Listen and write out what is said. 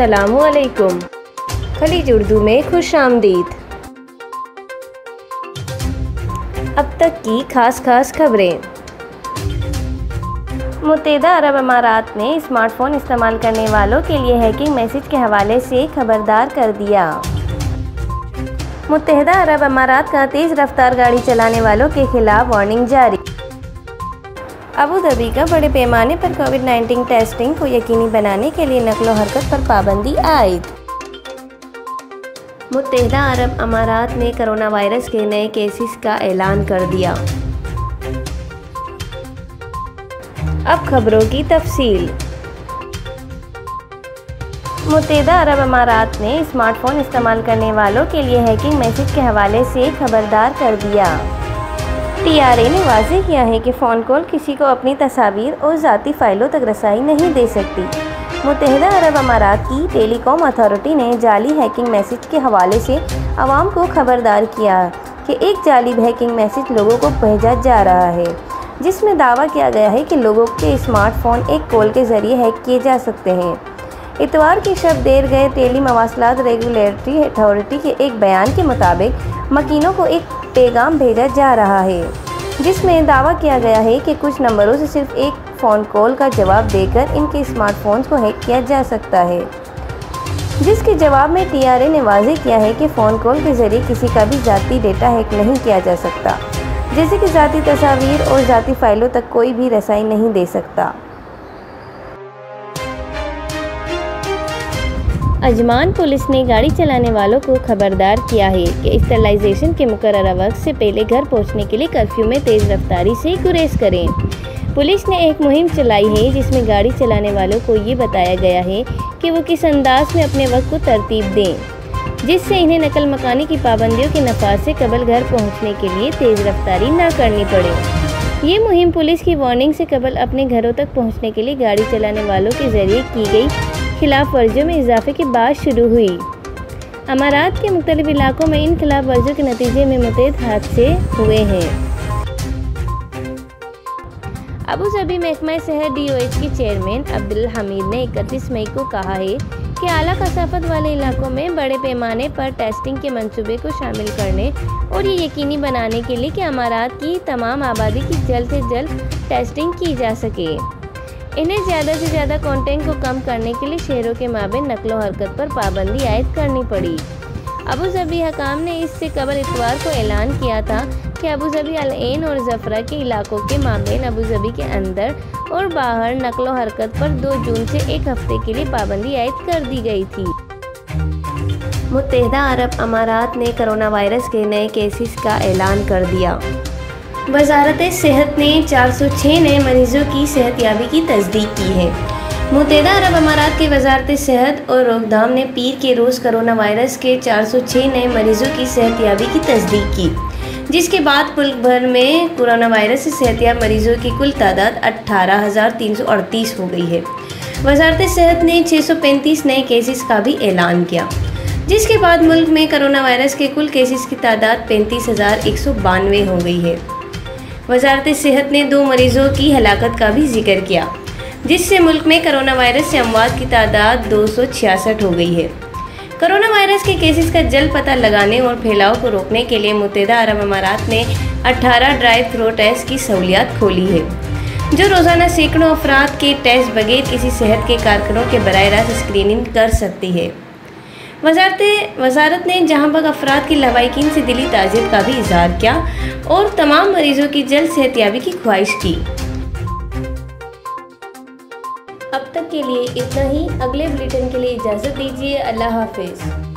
अस्सलामुअलैकुम। खलीज उर्दू में खुश आमदीद। अब तक की खास खबरें। मुत्तहिदा अरब अमारात ने स्मार्टफोन इस्तेमाल करने वालों के लिए हैकिंग मैसेज के हवाले से खबरदार कर दिया। मुत्तहिदा अरब अमारात का तेज़ रफ्तार गाड़ी चलाने वालों के खिलाफ वार्निंग जारी। अबू धाबी का बड़े पैमाने पर कोविड-19 टेस्टिंग को यकीनी बनाने के लिए नकलो हरकत पर पाबंदी आयद। मुत्तहिदा अरब अमारात ने कोरोना वायरस के नए केसेस का ऐलान कर दिया। अब खबरों की तफसील। मुत्तहिदा अरब अमारात ने स्मार्टफोन इस्तेमाल करने वालों के लिए हैकिंग मैसेज के हवाले से खबरदार कर दिया। TRA ने वाज़ेह किया है कि फ़ोन कॉल किसी को अपनी तस्वीर और ज़ाती फ़ाइलों तक रसाई नहीं दे सकती। मुत्तहिदा अरब अमारात की टेलीकॉम अथॉरिटी ने जाली हैकिंग मैसेज के हवाले से आवाम को खबरदार किया कि एक जाली हैकिंग मैसेज लोगों को भेजा जा रहा है, जिसमें दावा किया गया है कि लोगों के स्मार्टफोन एक कॉल के ज़रिए हैक किए जा सकते हैं। इतवार की शब देर गए टेली मवासलात रेगुलेटरी अथॉरिटी के एक बयान के मुताबिक मकीनों को एक पैगाम भेजा जा रहा है, जिसमें दावा किया गया है कि कुछ नंबरों से सिर्फ एक फ़ोन कॉल का जवाब देकर इनके स्मार्टफोन्स को हैक किया जा सकता है। जिसके जवाब में TRA ने वाज़ेह किया है कि फ़ोन कॉल के ज़रिए किसी का भी ज़ाती डेटा हैक नहीं किया जा सकता, जैसे कि ज़ाती तस्वीर और ज़ाती फ़ाइलों तक कोई भी रसाई नहीं दे सकता। अजमान पुलिस ने गाड़ी चलाने वालों को खबरदार किया है कि स्टरलाइजेशन के मुकर्ररा वक्त से पहले घर पहुंचने के लिए कर्फ्यू में तेज़ रफ्तारी से गुरेज करें। पुलिस ने एक मुहिम चलाई है जिसमें गाड़ी चलाने वालों को ये बताया गया है कि वो किस अंदाज में अपने वक्त को तरतीब दें, जिससे इन्हें नकल मकानी की पाबंदियों के नफाज से कबल घर पहुँचने के लिए तेज़ रफ्तारी ना करनी पड़े। ये मुहिम पुलिस की वार्निंग से कबल अपने घरों तक पहुँचने के लिए गाड़ी चलाने वालों के ज़रिए की गई खिलाफ वर्जियों में इजाफे के बाद शुरू हुई। अमारात के मुख्तलिफ इलाकों में इन खिलाफ वर्जियों के नतीजे में मुतअद्दिद हादसे हुए हैं। अबू धाबी महकमा सेहत DOH के चेयरमैन अब्दुल हमीद ने 31 मई को कहा है कि आला कसाफत वाले इलाकों में बड़े पैमाने पर टेस्टिंग के मंसूबे को शामिल करने और ये यकीनी बनाने के लिए कि अमारात की तमाम आबादी की जल्द से जल्द टेस्टिंग की जा सके। इन्हें ज़्यादा से ज़्यादा कॉन्टेक्ट को कम करने के लिए शहरों के माबेन नकलो हरकत पर पाबंदी आयद करनी पड़ी। अबू धाबी हकाम ने इससे कबल इतवार को ऐलान किया था कि अबू धाबी अल ऐन और जफरा के इलाकों के माबेन अबू धाबी के अंदर और बाहर नकलो हरकत पर 2 जून से एक हफ्ते के लिए पाबंदी आयद कर दी गई थी। मुत्तहिदा अरब अमारात ने कोरोना वायरस के नए केसेस का ऐलान कर दिया। वज़ारत सेहत ने 406 नए मरीजों की सेहतयाबी की तस्दीक की है। मुत्तहिदा अरब अमारात के वज़ारत सेहत और रोकथाम ने पीर के रोज़ कोरोना वायरस के 406 नए मरीजों की सेहतयाबी की तस्दीक की, जिसके बाद मुल्क भर में कोरोना वायरस से सेहतयाब मरीजों की कुल तादाद 18,338 हो गई है। वज़ारत सेहत ने 635 नए केसेस का भी ऐलान किया, जिसके बाद मुल्क में कोरोना वायरस के कुल केसेस की तादाद 35,192 हो गई है। वज़ारत सेहत ने 2 मरीज़ों की हलाकत का भी जिक्र किया, जिससे मुल्क में कोरोना वायरस से अमवात की तादाद 266 हो गई है। कोरोना वायरस के केसेस का जल्द पता लगाने और फैलाव को रोकने के लिए मुत्तहिदा अरब अमारात ने 18 ड्राइव थ्रू टेस्ट की सहूलियत खोली है, जो रोज़ाना सैकड़ों अफराद के टेस्ट बगैर किसी सेहत के कारकुनों के बराह रास्त स्क्रीनिंग कर सकती है। वज़ारत ने जहाँ बग अफराद की लवाहिकीन से दिली ताज़ियत का भी इजहार किया और तमाम मरीजों की जल्द सेहतयाबी की ख्वाहिश की। अब तक के लिए इतना ही। अगले बुलेटिन के लिए इजाज़त दीजिए। अल्लाह हाफिज़।